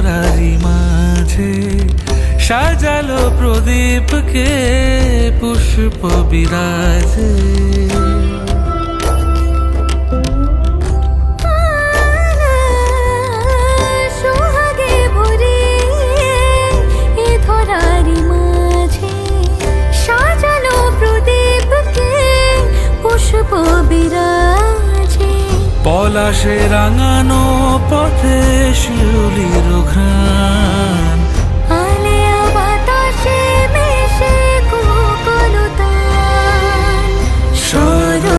ধরারি মাঝে সাজালো প্রদীপকে পুষ্প বিরাজে। সোহাগে ভরে এ ধরারি মাঝে সাজালো প্রদীপকে পুষ্প বিরাজে। পলাশে রাঙানো পথে শিউলির ঘ্রাণ